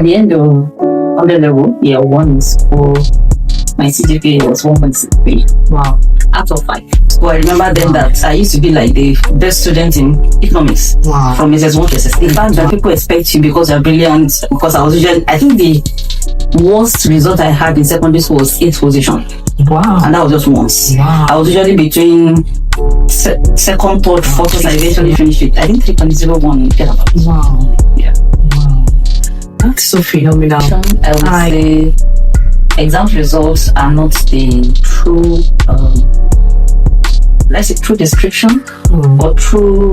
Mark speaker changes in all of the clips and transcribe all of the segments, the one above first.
Speaker 1: At the end of on level, year 1 in school, my CGPA was 1.63.
Speaker 2: Wow.
Speaker 1: Out of 5. So I remember then that I used to be like the best student in economics.
Speaker 2: Wow.
Speaker 1: From SS1 to SS3. In fact, that people expect you because you're brilliant. Because I was usually, I think the worst result I had in secondary school was 8th position.
Speaker 2: Wow.
Speaker 1: And that was just once.
Speaker 2: Wow.
Speaker 1: I was usually between second, third, fourth, and I eventually finished it. I think 3.01.
Speaker 2: Wow.
Speaker 1: Yeah.
Speaker 2: Wow. That's so phenomenal.
Speaker 1: I would say exam results are not the true, let's say true description or true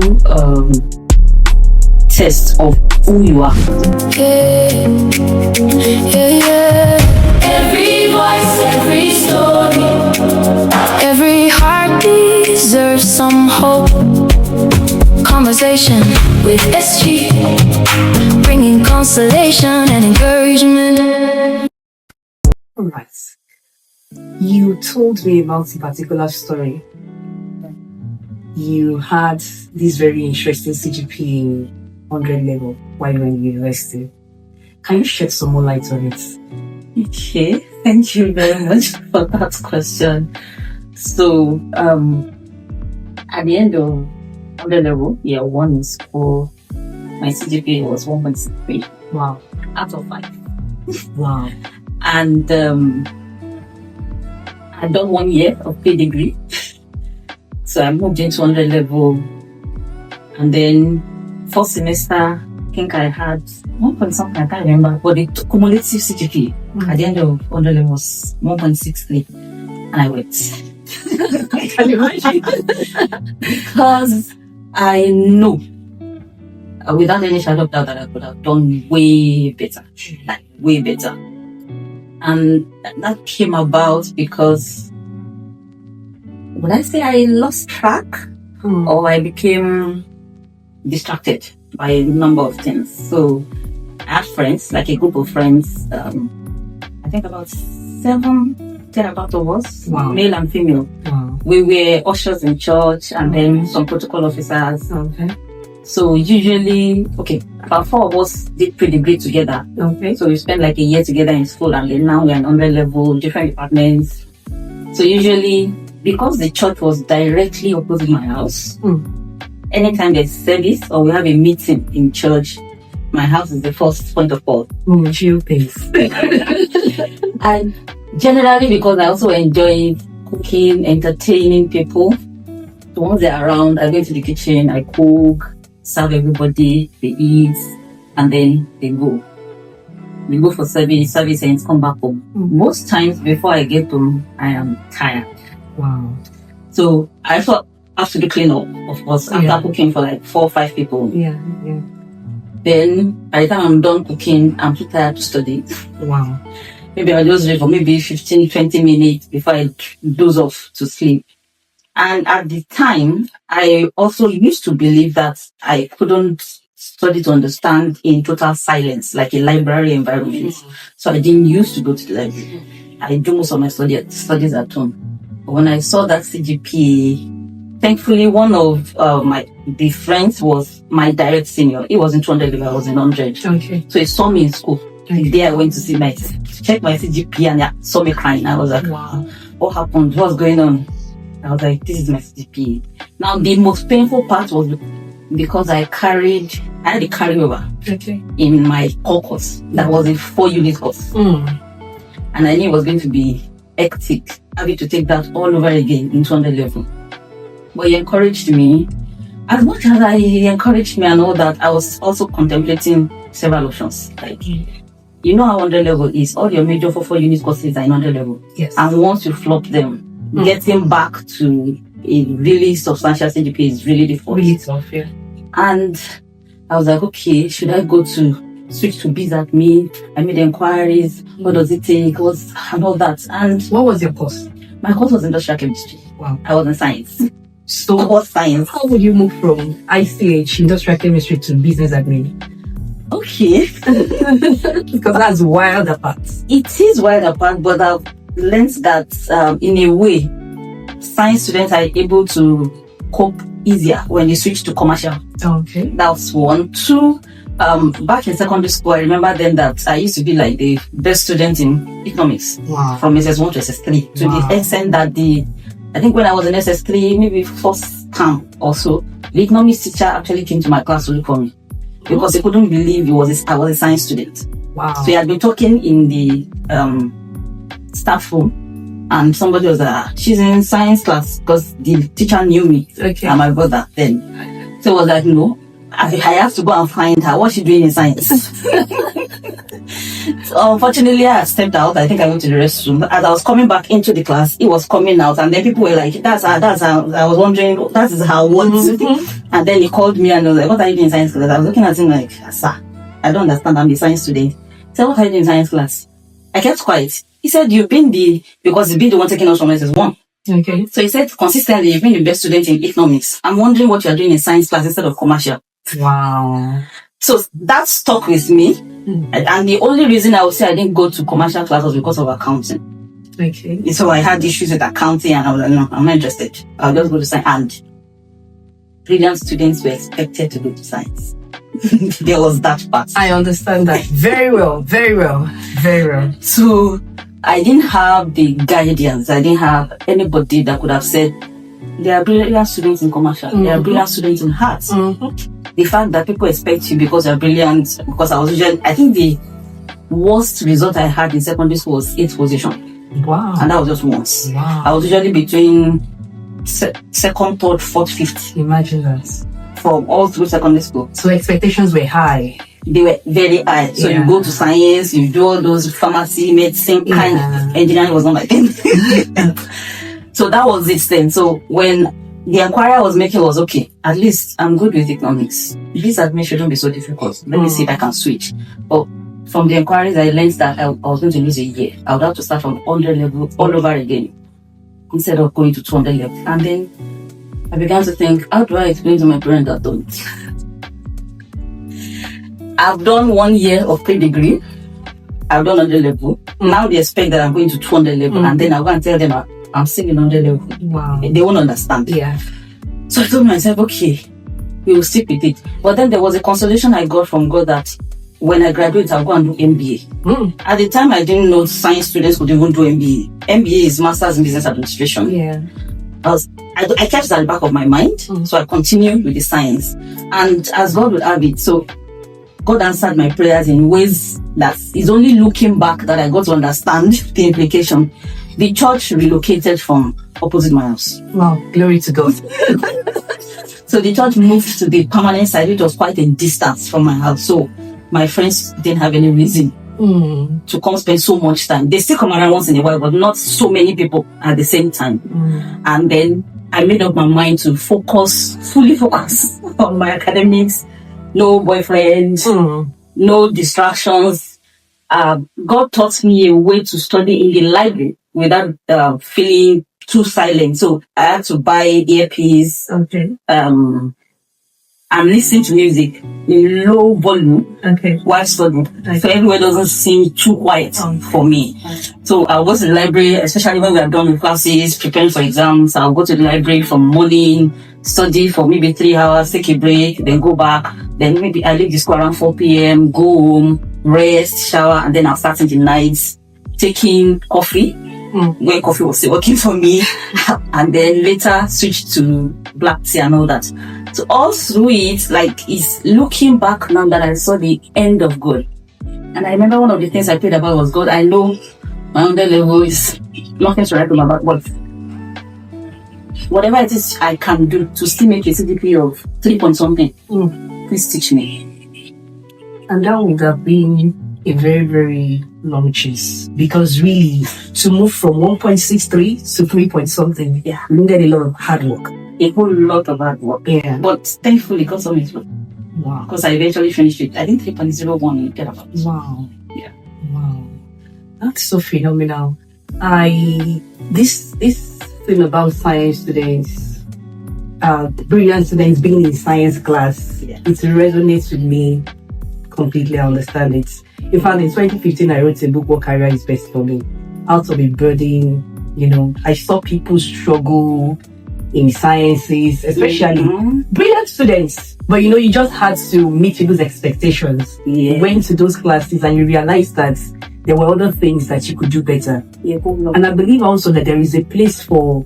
Speaker 1: test of who you are.
Speaker 3: Every voice, every story, every heart deserves some hope. Conversation with SG, bringing consolation and encouragement.
Speaker 2: All right. You told me about a particular story. You had this very interesting CGPA 100 level while you were in university. Can you shed some more light on it?
Speaker 1: Okay, thank you very much for that question. So, at the end of 100 level, year 1 in school, my CGPA was 1.63.
Speaker 2: Wow.
Speaker 1: Out of 5.
Speaker 2: Wow.
Speaker 1: And I'd done 1 year of paid degree. So I moved into 100 level. And then first semester, I think I had 1 point something, I can't remember, but the cumulative CGPA at the end of 100 level was 1.63. And I went. I can imagine. Because I know, without any shadow of doubt, that I could have done way better. Like, way better. And that came about because, would I say I lost track or I became distracted by a number of things. So I had friends, like a group of friends, I think about 7, 10 about of us, male and female.
Speaker 2: Wow.
Speaker 1: We were ushers in church and then some protocol officers.
Speaker 2: Okay.
Speaker 1: So usually, about 4 of us did pre-degree together.
Speaker 2: Okay.
Speaker 1: So we spent like a year together in school and then now we're on 100 level, different departments. So usually, because the church was directly opposite my house, anytime there's service or we have a meeting in church, my house is the first point of call.
Speaker 2: Chill pace.
Speaker 1: And generally, because I also enjoy cooking, entertaining people, the ones that are around, I go into the kitchen, I cook, serve everybody, they eat, and then they go. We go for service and come back home. Most times before I get home, I am tired.
Speaker 2: Wow.
Speaker 1: So I thought I have to do clean up, of course, after cooking for like 4 or 5 people.
Speaker 2: Yeah.
Speaker 1: Then by the time I'm done cooking, I'm too tired to study.
Speaker 2: Wow.
Speaker 1: Maybe I'll just read for maybe 15, 20 minutes before I doze off to sleep. And at the time, I also used to believe that I couldn't study to understand in total silence, like a library environment. So I didn't used to go to the library. I do most of my studies at home. But when I saw that CGPA, thankfully one of my friends was my direct senior. He was in 200 level, I was in 100. Okay. So he saw me in school. The day I went to check my CGPA and I saw me crying. I was like, wow, what happened? What's going on? I was like, this is my CGPA. Now, the most painful part was because I had a carryover in my core course. That was a 4-unit course. And I knew it was going to be hectic, having to take that all over again in 200 level. But he encouraged me. As much as he encouraged me and all that, I was also contemplating several options. Like, you know how 100 level is. All your major 4-unit courses are in 100 level. Yes. And once you flop them, getting back to a really substantial CGPA is really difficult.
Speaker 2: Really tough, yeah.
Speaker 1: And I was like, okay, should I switch to BSAT? I made inquiries. What does it take? And all that. And
Speaker 2: what was your course?
Speaker 1: My course was industrial chemistry.
Speaker 2: Wow.
Speaker 1: I was in science.
Speaker 2: So
Speaker 1: what science?
Speaker 2: How would you move from ICH, industrial chemistry, to business admin?
Speaker 1: Okay.
Speaker 2: Because that's wild apart.
Speaker 1: It is wild apart, but I've learned that in a way, science students are able to cope easier when they switch to commercial.
Speaker 2: Okay.
Speaker 1: That's 1. 2, back in secondary school, I remember then that I used to be like the best student in economics.
Speaker 2: Wow.
Speaker 1: From SS1 to SS3. To the extent that I think when I was in SS3, maybe first term or so, the economics teacher actually came to my class to look for me. Because he couldn't believe I was a science student.
Speaker 2: Wow.
Speaker 1: So he had been talking in the staff room, and somebody was she's in science class, because the teacher knew me and my brother then. So I was like, no, I have to go and find her. What's she doing in science? So unfortunately, I stepped out. I think I went to the restroom. As I was coming back into the class, it was coming out, and then people were like, that's how. I was wondering, that is how what? And then he called me and was like, what are you doing in science class? I was looking at him like, sir, I don't understand, I'm a science student. He said, what are you doing in science class? I kept quiet. He said, because you've been the one taking us from SS1.
Speaker 2: Okay.
Speaker 1: So he said, consistently, you've been the best student in economics. I'm wondering what you're doing in science class instead of commercial.
Speaker 2: Wow.
Speaker 1: So that stuck with me. And the only reason I would say I didn't go to commercial class was because of accounting.
Speaker 2: Okay.
Speaker 1: So I had issues with accounting, and I was like, no, I'm not interested. I'll just go to science. And brilliant students were expected to go to science. There was that part.
Speaker 2: I understand that very well, very well, very well.
Speaker 1: So I didn't have the guidance. I didn't have anybody that could have said, there are brilliant students in commercial. There are brilliant students in arts. The fact that people expect you because you're brilliant, because I think the worst result I had in secondary school was 8th position.
Speaker 2: Wow.
Speaker 1: And that was just once.
Speaker 2: Wow.
Speaker 1: I was usually between second, third, fourth, fifth.
Speaker 2: Imagine that.
Speaker 1: From all through secondary school.
Speaker 2: So expectations were high.
Speaker 1: They were very high. So you go to science, you do all those pharmacy, medicine kind. Engineering was not my thing. So that was it then. So when the inquiry I was making was, okay, at least I'm good with economics. This admission shouldn't be so difficult. Let me see if I can switch. But from the inquiries, I learned that I was going to lose a year. I would have to start from 100 level all over again instead of going to 200 level. And then I began to think, how do I explain to my parents that don't? I've done 1 year of pre-degree. I've done 100 level. Now they expect that I'm going to 200 level, and then I'll go and tell them I'm still in 100 level.
Speaker 2: Wow.
Speaker 1: They won't understand.
Speaker 2: Yeah.
Speaker 1: So I told myself, okay, we will stick with it. But then there was a consolation I got from God that when I graduate, I'll go and do MBA. At the time, I didn't know science students could even do MBA. MBA is Masters in Business Administration.
Speaker 2: Yeah.
Speaker 1: I kept it at the back of my mind, so I continued with the science. And as God would have it, so God answered my prayers in ways that is only looking back that I got to understand the implication. The church relocated from opposite my house.
Speaker 2: Wow, glory to God.
Speaker 1: So the church moved to the permanent side, which was quite a distance from my house. So my friends didn't have any reason to come spend so much time. They still come around once in a while, but not so many people at the same time. And then I made up my mind to fully focus on my academics. No boyfriend, no distractions. God taught me a way to study in the library without feeling too silent. So I had to buy earpiece.
Speaker 2: Okay.
Speaker 1: I'm listening to music in low volume while studying. So everywhere doesn't seem too quiet for me. So I'll go to the library, especially when we are done with classes, preparing for exams. I'll go to the library from morning, study for maybe 3 hours, take a break, then go back. Then maybe I leave the school around 4 p.m., go home, rest, shower, and then I'll start in the nights, taking coffee. When coffee was still working for me, and then later switched to black tea and all that. So all through it, like, it's looking back now that I saw the end of God. And I remember one of the things I prayed about was, God, I know my 100 level is nothing to write home about, but whatever it is I can do to still make a CGPA of 3 point something, please teach me.
Speaker 2: And that would have been a very, very long chase, because really to move from 1.63 to 3 point something, we needed a lot of hard work.
Speaker 1: A whole lot of hard work.
Speaker 2: Yeah.
Speaker 1: But thankfully, God saw me through.
Speaker 2: Wow.
Speaker 1: Because I eventually finished it. I think 3.01 get about.
Speaker 2: Wow.
Speaker 1: Yeah.
Speaker 2: Wow. That's so phenomenal. This thing about science students, brilliant students being in science class, it resonates with me completely. I understand it. In fact, in 2015, I wrote a book, What Career is Best for Me? Out of a burden, I saw people struggle in sciences, especially brilliant students, But you just had to meet people's expectations.
Speaker 1: Yeah.
Speaker 2: You went to those classes and you realized that there were other things that you could do better.
Speaker 1: Yeah.
Speaker 2: And I believe also that there is a place for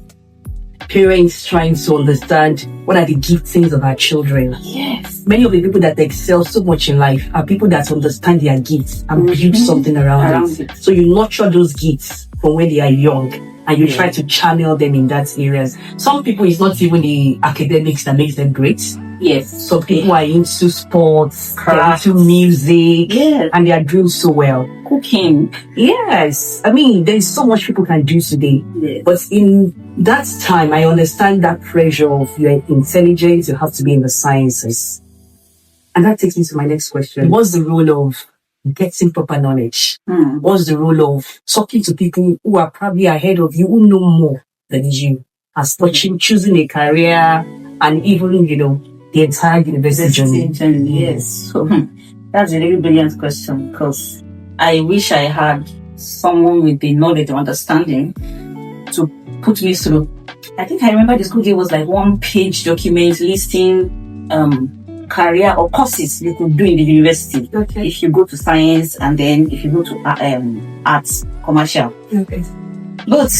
Speaker 2: parents trying to understand what are the giftings of our children.
Speaker 1: Yes.
Speaker 2: Many of the people that excel so much in life are people that understand their gifts and build something around it. So you nurture those gifts from when they are young and you try to channel them in that areas. Some people, it's not even the academics that makes them great.
Speaker 1: Yes.
Speaker 2: Some people are into sports, they're
Speaker 1: Crafts.
Speaker 2: into music,
Speaker 1: Yes.
Speaker 2: and they are doing so well.
Speaker 1: Cooking.
Speaker 2: Yes. I mean, there's so much people can do today.
Speaker 1: Yes.
Speaker 2: But in that time, I understand that pressure of your intelligence, you have to be in the sciences. And that takes me to my next question. What's the role of getting proper knowledge? What's the role of talking to people who are probably ahead of you, who know more than you, as touching, choosing a career, and even, the entire university journey?
Speaker 1: Yes. So that's a really brilliant question, because I wish I had someone with the knowledge or understanding to put me through. I think I remember the school gave us like 1-page document listing career or courses you could do in the university.
Speaker 2: Okay.
Speaker 1: If you go to science and then if you go to arts, commercial.
Speaker 2: Okay.
Speaker 1: But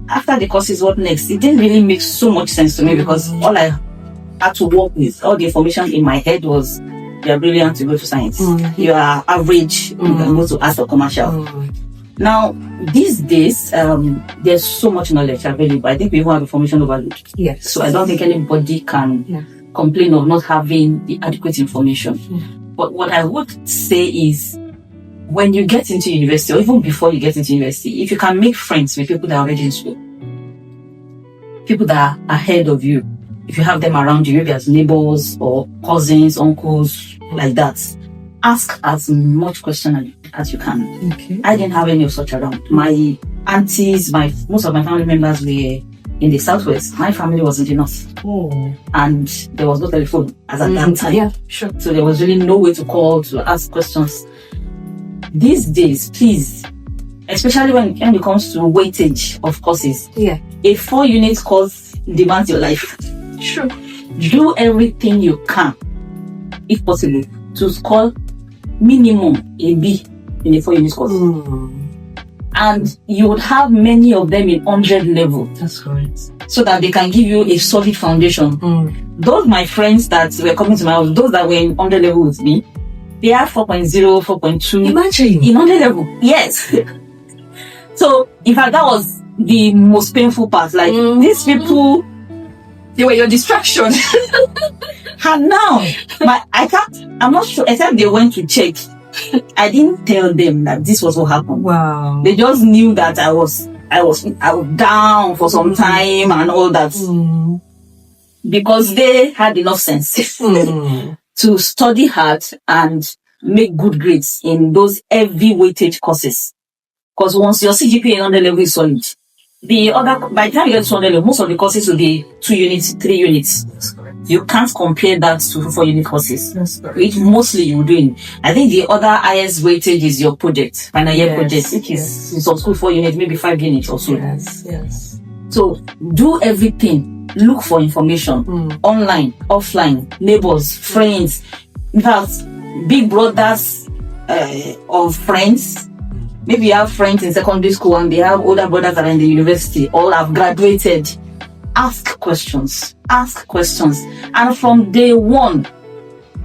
Speaker 1: after the courses, what next? It didn't really make so much sense to me, because all I had to work with, all the information in my head was, you are brilliant, you go to science. You are average, you can go to arts or commercial. Now, these days, there's so much knowledge available. I think people have information overload.
Speaker 2: Yes.
Speaker 1: So I don't think anybody can complain of not having the adequate information. But what I would say is, when you get into university, or even before you get into university, if you can make friends with people that are already in school, people that are ahead of you, if you have them around you, maybe as neighbors or cousins, uncles, like that, ask as much questions as you can.
Speaker 2: Okay.
Speaker 1: I didn't have any of such around. My aunties, most of my family members were in the southwest. My family was in the north. And there was no telephone as at that time.
Speaker 2: Yeah, sure.
Speaker 1: So there was really no way to call to ask questions. These days, please, especially when it comes to weightage of courses, a 4-unit course demands your life.
Speaker 2: Sure.
Speaker 1: Do everything you can, if possible, to score minimum a B in a 4-unit course. And you would have many of them in 100 level.
Speaker 2: That's correct.
Speaker 1: So that they can give you a solid foundation. Those my friends that were coming to my house, those that were in 100 level with me, they have 4.0, 4.2.
Speaker 2: Imagine.
Speaker 1: In 100 level. Yes. So, in fact, that was the most painful part. Like, these people, they were your distraction. And now, I'm not sure, except they went to check. I didn't tell them that this was what happened.
Speaker 2: Wow.
Speaker 1: They just knew that I was down for some time and all that. Because they had enough sense to study hard and make good grades in those heavy weightage courses. Because once your CGPA on the level is solid, by the time you get to 200 level, most of the courses will be 2 units, 3 units. You can't compare that to 4-unit courses, which mostly you're doing. I think the other highest weightage is your project, final year project, which is in some school 4 units, maybe 5 units or so.
Speaker 2: Yes.
Speaker 1: So do everything. Look for information online, offline, neighbors, friends. In fact, big brothers of friends. Maybe you have friends in secondary school and they have older brothers that are in the university, all have graduated. Ask questions. And from day one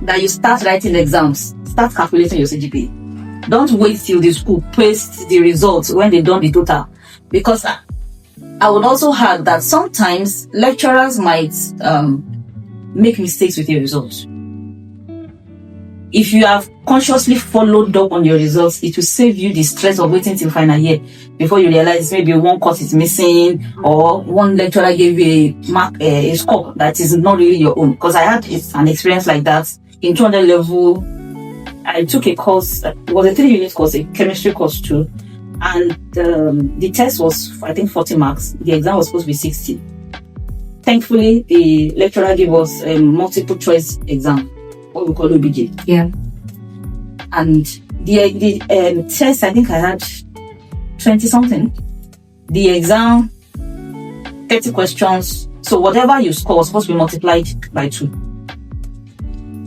Speaker 1: that you start writing exams, start calculating your CGPA. Don't wait till the school paste the results when they done the total. Because I would also add that sometimes lecturers might make mistakes with your results. If you have consciously followed up on your results, it will save you the stress of waiting till final year before you realize maybe one course is missing or one lecturer gave you a score that is not really your own. Because I had an experience like that in 200 level. I took a course, it was a 3-unit course, a chemistry course too. And the test was, I think, 40 marks. The exam was supposed to be 60. Thankfully, the lecturer gave us a multiple choice exam, what we call OBJ.
Speaker 2: Yeah.
Speaker 1: And the test, I think I had 20 something. The exam, 30 questions. So whatever you score was supposed to be multiplied by 2.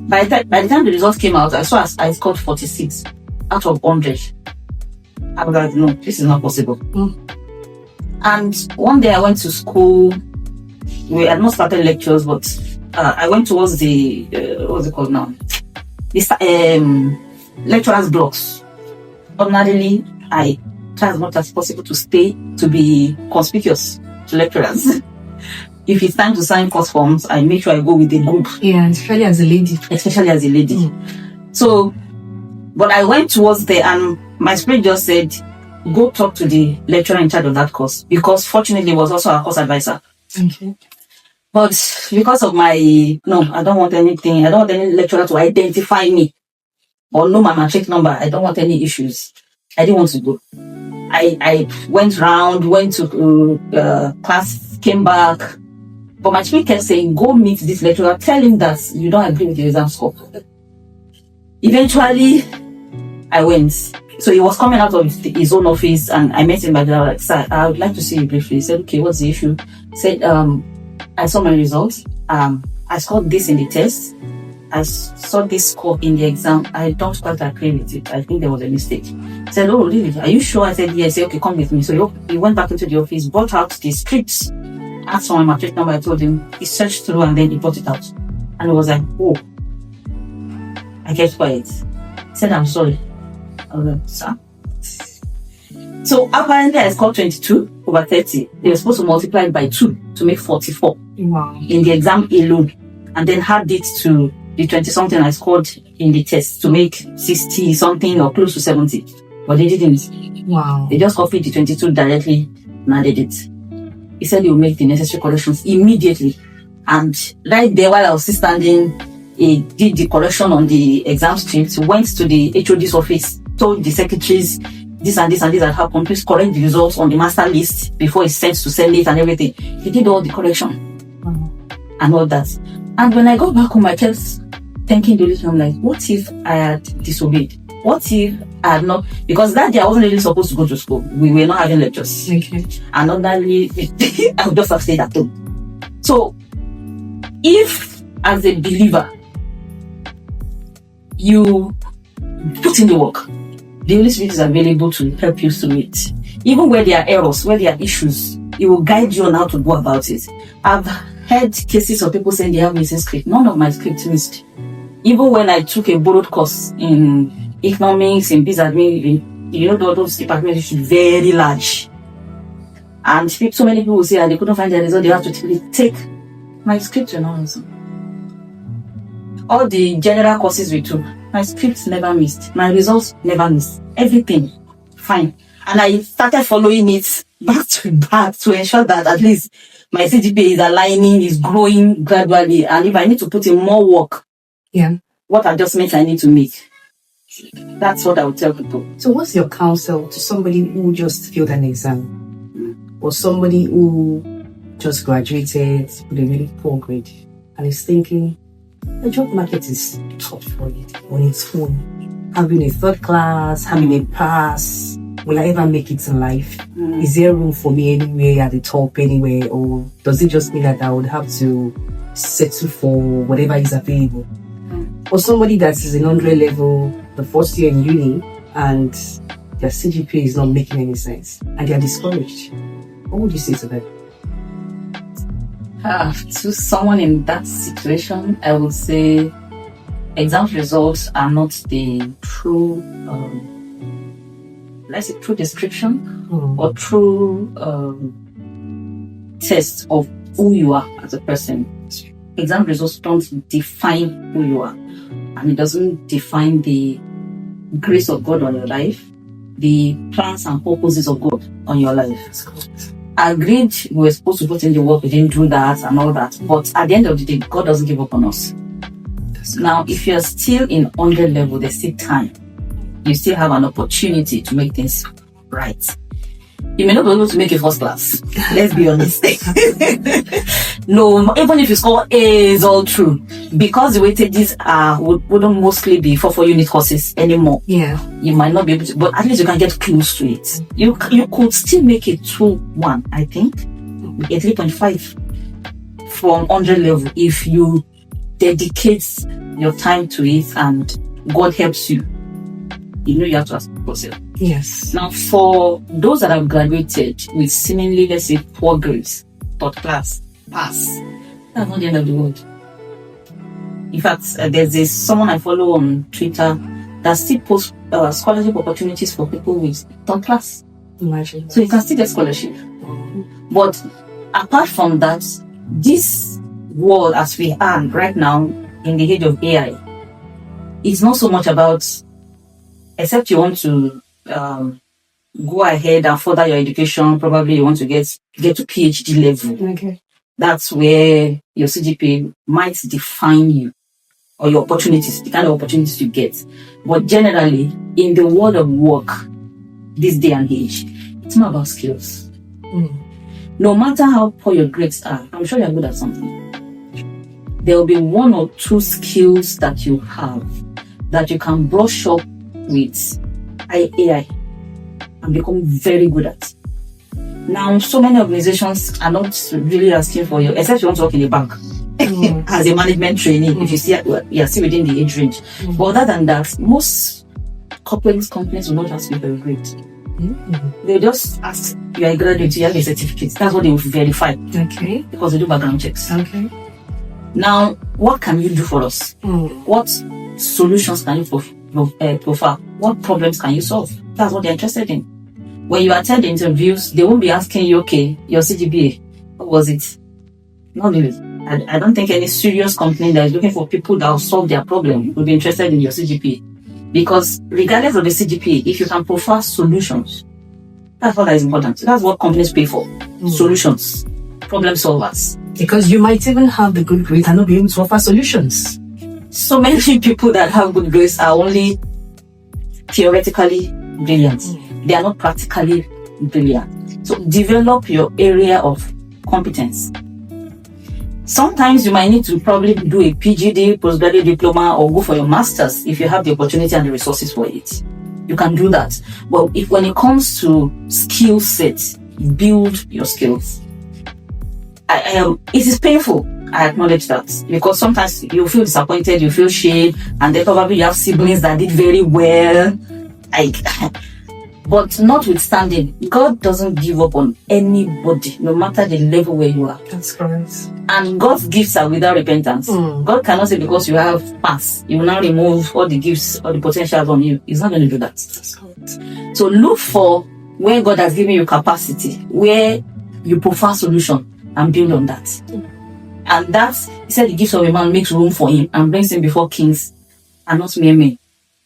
Speaker 1: By the time the results came out, I scored 46 out of 100. I was like, no, this is not possible. And one day I went to school. We had not started lectures, but I went towards the what's it called now? This lecturers' blocks. Ordinarily, I try as much as possible to stay to be conspicuous to lecturers. If it's time to sign course forms, I make sure I go with the group.
Speaker 2: Yeah, especially as a lady.
Speaker 1: So, but I went towards there, and my spirit just said, go talk to the lecturer in charge of that course, because fortunately he was also our course advisor.
Speaker 2: Okay.
Speaker 1: But because of I don't want any lecturer to identify me or know my matric number. I don't want any issues. I didn't want to go. I went to class, came back. But my spirit kept saying, go meet this lecturer, tell him that you don't agree with the exam score. Eventually, I went. So he was coming out of his own office, and I met him by the door. Like, sir, I would like to see you briefly. He said, okay, what's the issue? He said, I saw my results. I scored this in the test. I saw this score in the exam. I don't quite agree with it. I think there was a mistake. He said, oh, really? Are you sure? I said, yes. He said, okay, come with me. So he went back into the office, brought out the scripts, asked for my matric number. I told him. He searched through, and then he brought it out. And he was like, oh. I kept quiet. He said, I'm sorry. I was like, sir? So apparently I scored 22 over 30. They were supposed to multiply it by 2 to make 44.
Speaker 2: Wow.
Speaker 1: In the exam alone. And then add it to the 20-something I scored in the test to make 60-something or close to 70. But they didn't.
Speaker 2: Wow.
Speaker 1: They just copied the 22 directly and added it. He said he would make the necessary corrections immediately. And right there, while I was still standing, he did the correction on the exam script, went to the HOD's office, told the secretaries this and this and this had happened, please correct the results on the master list before it's sent to send it and everything. He did all the correction and all that. And when I got back home, I kept thinking the little, I'm like, what if I had disobeyed? What if I had not? Because that day I wasn't really supposed to go to school. We were not having lectures.
Speaker 2: Okay.
Speaker 1: And ordinarily, I would just have stayed at home. So, if as a believer, you put in the work, the Holy Spirit is available to help you through it. Even where there are errors, where there are issues, it will guide you on how to go about it. I've heard cases of people saying they have missing script. None of my script missed. Even when I took a borrowed course in economics, in business admin, those departments should be very large. And so many people will say, they couldn't find the result, they have to take my script and all. All the general courses we took, my scripts never missed. My results never missed. Everything fine. And I started following it back to back to ensure that at least my CGPA is aligning, is growing gradually. And if I need to put in more work, what adjustments I need to make. That's what I would tell people.
Speaker 2: So what's your counsel to somebody who just failed an exam? Or somebody who just graduated with a really poor grade and is thinking, the job market is tough for it on its own. Having a third class, having a pass, will I ever make it in life? Is there room for me anywhere at the top anywhere? Or does it just mean that I would have to settle for whatever is available? Or somebody that is in 100 level, the first year in uni, and their CGPA is not making any sense, and they are discouraged. What would you say to them?
Speaker 1: To someone in that situation, I would say exam results are not the true, true description or true test of who you are as a person. Exam results don't define who you are, and it doesn't define the grace of God on your life, the plans and purposes of God on your life. I agreed we were supposed to put in the work, we didn't do that and all that. But at the end of the day, God doesn't give up on us. Now, if you're still in 100 level, there's still time. You still have an opportunity to make things right. You may not be able to make a first class. Let's be honest. No, even if you score A, is all true. Because the weightages wouldn't mostly be for unit courses anymore.
Speaker 2: Yeah.
Speaker 1: You might not be able to, but at least you can get close to it. You could still make a 2-1, I think. A 3.5 from 100 level if you dedicate your time to it and God helps you, you know you have to ask for yourself.
Speaker 2: Yes.
Speaker 1: Now, for those that have graduated with seemingly, let's say, poor grades, third class, pass, that's not the end of the world. In fact, there's someone I follow on Twitter that still posts scholarship opportunities for people with third class.
Speaker 2: Imagine.
Speaker 1: So you can still get scholarship. But apart from that, this world as we are right now in the age of AI, it's not so much about, except you want to go ahead and further your education, probably you want to get to PhD level.
Speaker 2: Okay.
Speaker 1: That's where your CGPA might define you or your opportunities, the kind of opportunities you get. But generally, in the world of work, this day and age, it's not about skills. No matter how poor your grades are, I'm sure you're good at something. There will be one or two skills that you have that you can brush up with AI and become very good at. Now, so many organizations are not really asking for you, except you want to work in a bank as a management trainee, if you see you're still within the age range. But other than that, most corporate companies will not ask you for your grade. They just ask, you're a graduate, you have a certificate. That's what they will verify.
Speaker 2: Okay.
Speaker 1: Because they do background checks.
Speaker 2: Okay.
Speaker 1: Now, what can you do for us? What solutions can you profile? What problems can you solve? That's what they're interested in. When you attend interviews, they won't be asking you, okay, your CGPA, what was it? Not really. I don't think any serious company that is looking for people that will solve their problem will be interested in your CGPA. Because regardless of the CGPA, if you can profile solutions, that's what is important. That's what companies pay for. Solutions. Problem solvers.
Speaker 2: Because you might even have the good grades and not be able to offer solutions.
Speaker 1: So many people that have good grades are only theoretically brilliant. They are not practically brilliant. So develop your area of competence. Sometimes you might need to probably do a PGD, postgraduate diploma, or go for your master's if you have the opportunity and the resources for it. You can do that. But when it comes to skill sets, build your skills. It is painful. I acknowledge that, because sometimes you feel disappointed, you feel shame, and then probably you have siblings that did very well. But notwithstanding, God doesn't give up on anybody, no matter the level where you are.
Speaker 2: That's correct.
Speaker 1: And God's gifts are without repentance. God cannot say because you have pass, you will now remove all the gifts or the potentials on you. He's not going to do that.
Speaker 2: That's correct.
Speaker 1: So look for where God has given you capacity, where you profile solution and build on that. And that's, he said, the gifts of a man makes room for him and brings him before kings and not mere men.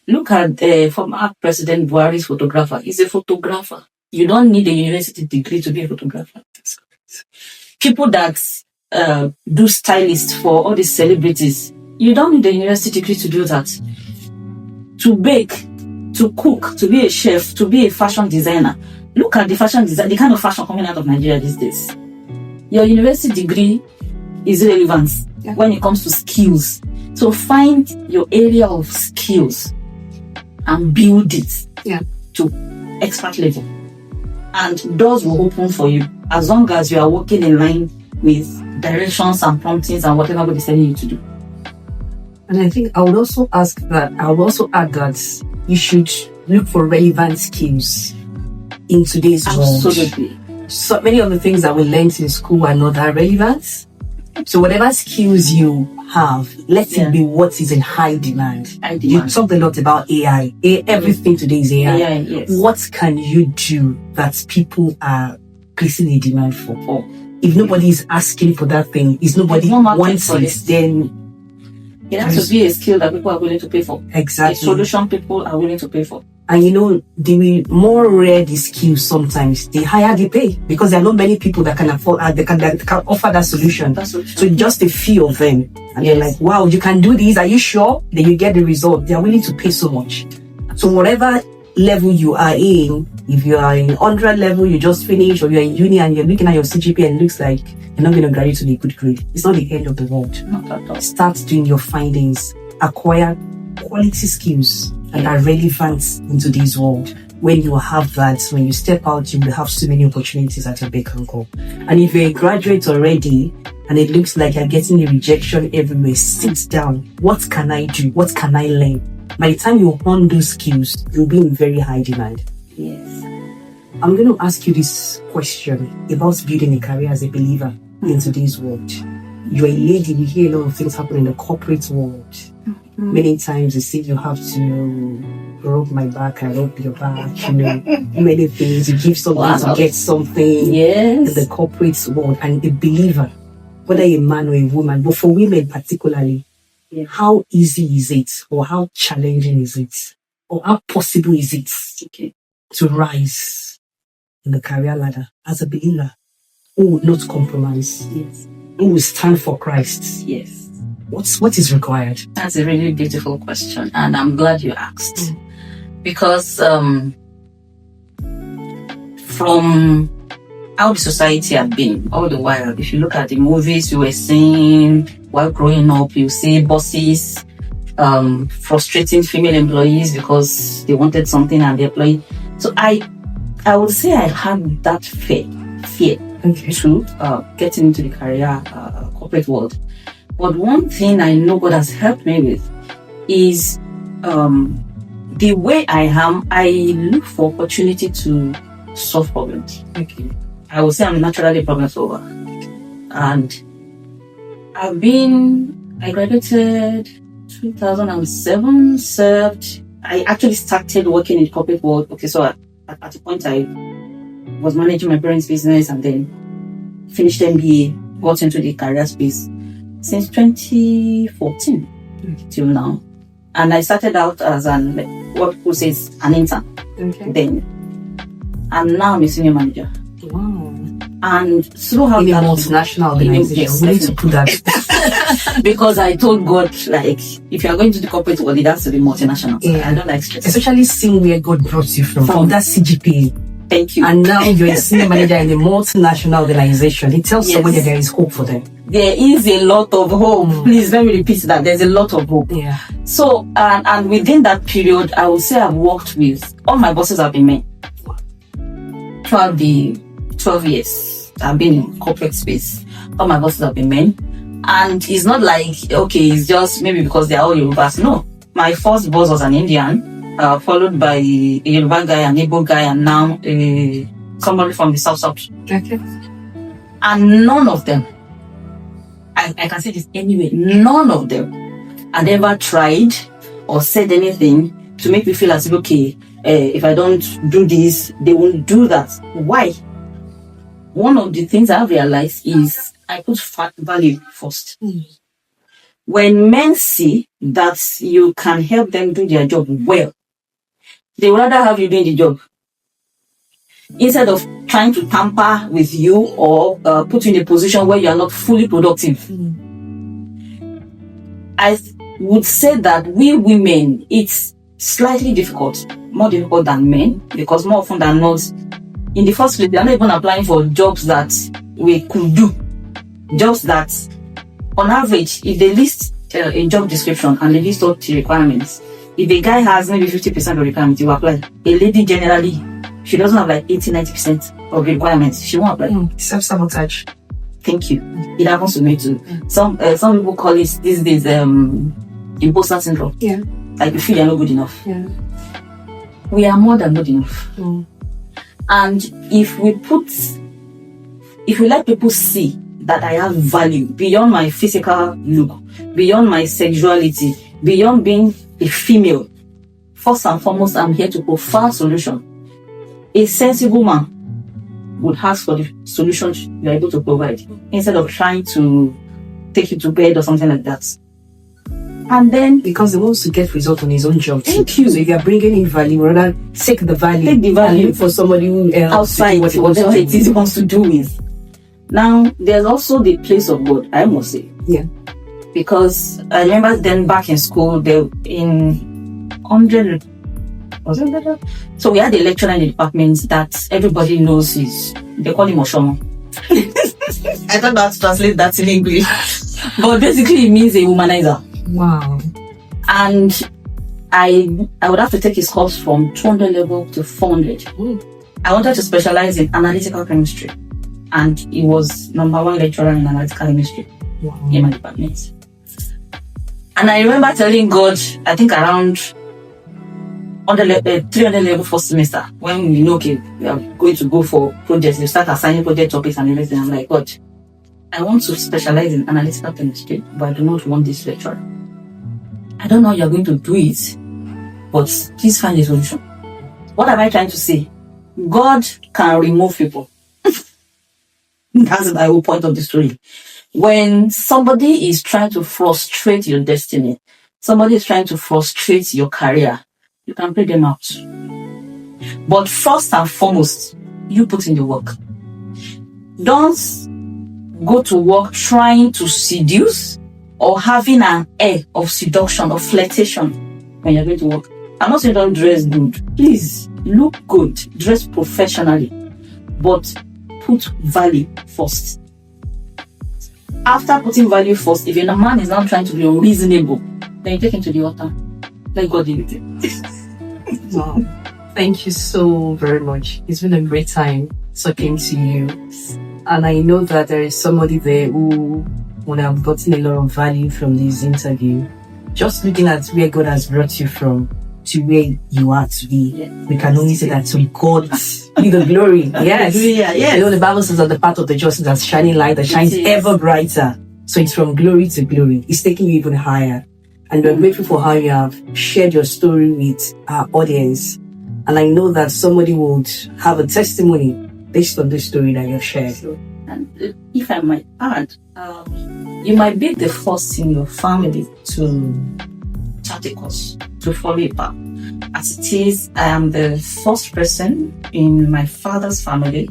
Speaker 1: Look at former President Buhari's photographer. He's a photographer. You don't need a university degree to be a photographer. That's correct. People that do stylists for all these celebrities, you don't need a university degree to do that. To bake, to cook, to be a chef, to be a fashion designer. Look at the fashion design, the kind of fashion coming out of Nigeria these days. Your university degree is irrelevant when it comes to skills. So find your area of skills and build it to expert level. And doors will open for you as long as you are working in line with directions and promptings and whatever God is telling you to do.
Speaker 2: And I think I would also add that you should look for relevant skills in today's world.
Speaker 1: Absolutely.
Speaker 2: So many of the things that we learned in school are not that relevant. So whatever skills you have, let it be what is in high demand. You talked a lot about AI. Everything today is AI.
Speaker 1: Yes.
Speaker 2: What can you do that people are placing a demand for? If nobody is asking for that thing, if nobody wants it, then
Speaker 1: it has to be a skill that people are willing to pay for.
Speaker 2: Exactly.
Speaker 1: A solution people are willing to pay for.
Speaker 2: And the more rare the skills sometimes, the higher they pay, because there are not many people that can afford, that can offer that solution. So just a few of them, and they're like, wow, you can do this, are you sure? Then you get the result. They're willing to pay so much. So whatever level you are in, if you are in 100 level, you just finished, or you're in uni and you're looking at your CGPA and it looks like you're not going to graduate to a good grade, it's not the end of the world.
Speaker 1: Not at all.
Speaker 2: Start doing your findings, acquire quality skills, and are relevant in today's world. When you have that, when you step out, you will have so many opportunities at your beck and call. And if you're a graduate already, and it looks like you're getting a rejection everywhere, sit down. What can I do? What can I learn? By the time you hone those skills, you'll be in very high demand.
Speaker 1: Yes.
Speaker 2: I'm going to ask you this question about building a career as a believer in today's world. You're a lady, you hear a lot of things happen in the corporate world. Many times you say you have to rub my back, I rub your back, many things. You give something to get something in the corporate world. And a believer, whether a man or a woman, but for women particularly, how easy is it, or how challenging is it, or how possible is it to rise in the career ladder as a believer who would not compromise, who will stand for Christ?
Speaker 1: Yes.
Speaker 2: What is required?
Speaker 1: That's a really beautiful question, and I'm glad you asked. Because from how the society had been all the while, if you look at the movies you were seeing while growing up, you see bosses frustrating female employees because they wanted something and the employee. So I would say I had that fear to get into the career corporate world. But one thing I know God has helped me with is the way I am, I look for opportunity to solve problems. I would say I'm naturally a problem solver. And I graduated 2007, served. I actually started working in the corporate world. Okay, so at the point I was managing my parents' business and then finished MBA, got into the career space since 2014 till now. And I started out as what people say is an intern. Then. And now I'm a senior manager.
Speaker 2: Wow.
Speaker 1: And throughout
Speaker 2: in a multinational organization, we need to put that.
Speaker 1: Because I told God, like, if you are going to the corporate world, it has to be multinational. I don't like stress.
Speaker 2: Especially seeing where God brought you from that CGPA.
Speaker 1: Thank you.
Speaker 2: And now you're a senior manager in a multinational organization. It tells someone that there is hope for them.
Speaker 1: There is a lot of hope. Please let me repeat that. There's a lot of hope.
Speaker 2: Yeah.
Speaker 1: So, and within that period, I would say I've worked with, all my bosses have been men. Throughout the 12 years I've been in corporate space, all my bosses have been men. And it's not like, okay, it's just maybe because they're all Yorubas. No. My first boss was an Indian, followed by a Yoruba guy, an Igbo guy, and now somebody from the South.
Speaker 2: Okay.
Speaker 1: And none of them, I can say this anyway, none of them had ever tried or said anything to make me feel as if, okay, if I don't do this, they won't do that. Why? One of the things I've realized is I put value first. When men see that you can help them do their job well, they would rather have you doing the job instead of trying to tamper with you or put you in a position where you are not fully productive. I would say that we women, it's slightly difficult, more difficult than men, because more often than not, in the first place, they are not even applying for jobs that we could do. Jobs that, on average, if they list a job description and they list all the requirements, if a guy has maybe 50% of requirements, he will apply. A lady generally, she doesn't have like 80-90% of requirements, she won't apply.
Speaker 2: Self-sabotage.
Speaker 1: Thank you. It happens to me too. Some people call it these days imposter syndrome.
Speaker 2: Yeah.
Speaker 1: Like you feel you're not good enough.
Speaker 2: Yeah.
Speaker 1: We are more than good enough. And if we let people see that I have value beyond my physical look, beyond my sexuality, beyond being a female, first and foremost, I'm here to provide solution. A sensible man would ask for the solutions you're able to provide instead of trying to take you to bed or something like that. And then,
Speaker 2: because he wants to get result on his own job.
Speaker 1: Thank you.
Speaker 2: So if you're bringing in value, rather take the value.
Speaker 1: Take the value
Speaker 2: for somebody who else
Speaker 1: outside whatever it is he wants to do with. Now, there's also the place of God, I must say.
Speaker 2: Yeah.
Speaker 1: Because I remember then back in school, in 100, was it better? So we had a lecturer in the department that everybody knows they call him Oshomo. I don't know how to translate that in English. But basically it means a womanizer.
Speaker 2: Wow.
Speaker 1: And I would have to take his course from 200 level to 400. I wanted to specialize in analytical chemistry, and he was number one lecturer in analytical chemistry in my department. And I remember telling God, I think around on the 300 level first semester, when we know, okay, we are going to go for projects, we start assigning project topics and everything. I'm like, God, I want to specialize in analytical chemistry, but I do not want this lecturer. I don't know how you're going to do it, but please find a solution. What am I trying to say? God can remove people. That's my whole point of the story. When somebody is trying to frustrate your destiny, somebody is trying to frustrate your career, you can bring them out. But first and foremost, you put in the work. Don't go to work trying to seduce or having an air of seduction or flirtation when you're going to work. I'm not saying don't dress good. Please, look good, dress professionally, but put value first. After putting value first, if a man is now trying to be unreasonable, then you take him to the altar. Let God deal with it.
Speaker 2: Wow. Thank you so very much. It's been a great time talking to you. And I know that there is somebody there who would have gotten a lot of value from this interview. Just looking at where God has brought you from to where you are today, we can only say that to God be the glory. Yes.
Speaker 1: Yes.
Speaker 2: You know, the Bible says that the path of the just is as shining light that shines ever brighter. So it's from glory to glory. It's taking you even higher. And we're grateful for how you have shared your story with our audience. And I know that somebody would have a testimony based on this story that you've shared.
Speaker 1: And if I might add, you might be the first in your family to chart a course, to follow a path. As it is, I am the first person in my father's family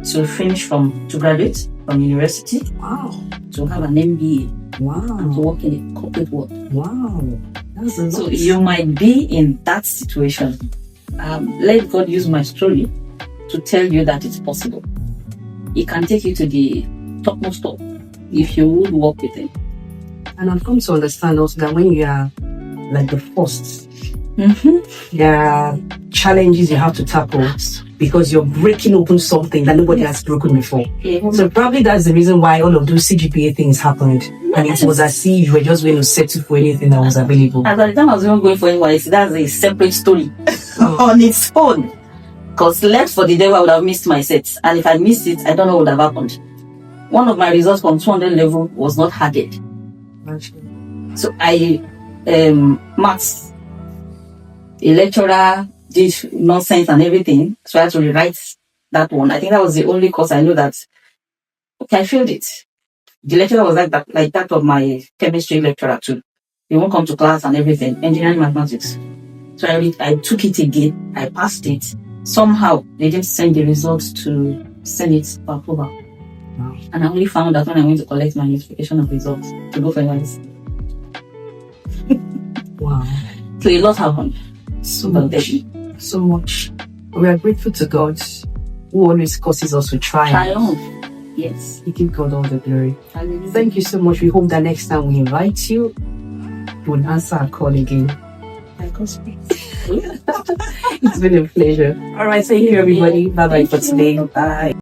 Speaker 1: to graduate from university.
Speaker 2: Wow.
Speaker 1: To have an MBA.
Speaker 2: Wow.
Speaker 1: And to work in a corporate world.
Speaker 2: Wow. That's a
Speaker 1: So
Speaker 2: lot.
Speaker 1: you might be in that situation. Let God use my story to tell you that it's possible. He can take you to the topmost top if you would work with him.
Speaker 2: And I've come to understand also that when you are like the first, there are challenges you have to tackle because you're breaking open something that nobody has broken before. So probably that's the reason why all of those CGPA things happened. And it was as if you were just going to settle for anything that was available.
Speaker 1: And by the time I was even going for NYC, that's a separate story on its own. Because left for the devil, I would have missed my sets. And if I missed it, I don't know what would have happened. One of my results from 200 level was not added. So I, maths, a lecturer did nonsense and everything. So I had to rewrite that one. I think that was the only course I know that, okay, I failed it. The lecturer was like that of my chemistry lecturer too. They won't come to class and everything. Engineering mathematics. So I took it again. I passed it. Somehow they didn't send the results to send it for approval.
Speaker 2: Wow.
Speaker 1: And I only found out when I went to collect my notification of results to go for NYC.
Speaker 2: Wow.
Speaker 1: So a lot happened.
Speaker 2: So much. So much. We are grateful to God who always causes us to triumph.
Speaker 1: Yes.
Speaker 2: We give God all the glory.
Speaker 1: Hallelujah.
Speaker 2: Thank you so much. We hope that next time we invite you, you will answer our call again.
Speaker 1: By God's grace.
Speaker 2: It's been a pleasure. All right, thank you, everybody. Bye bye for today. Bye.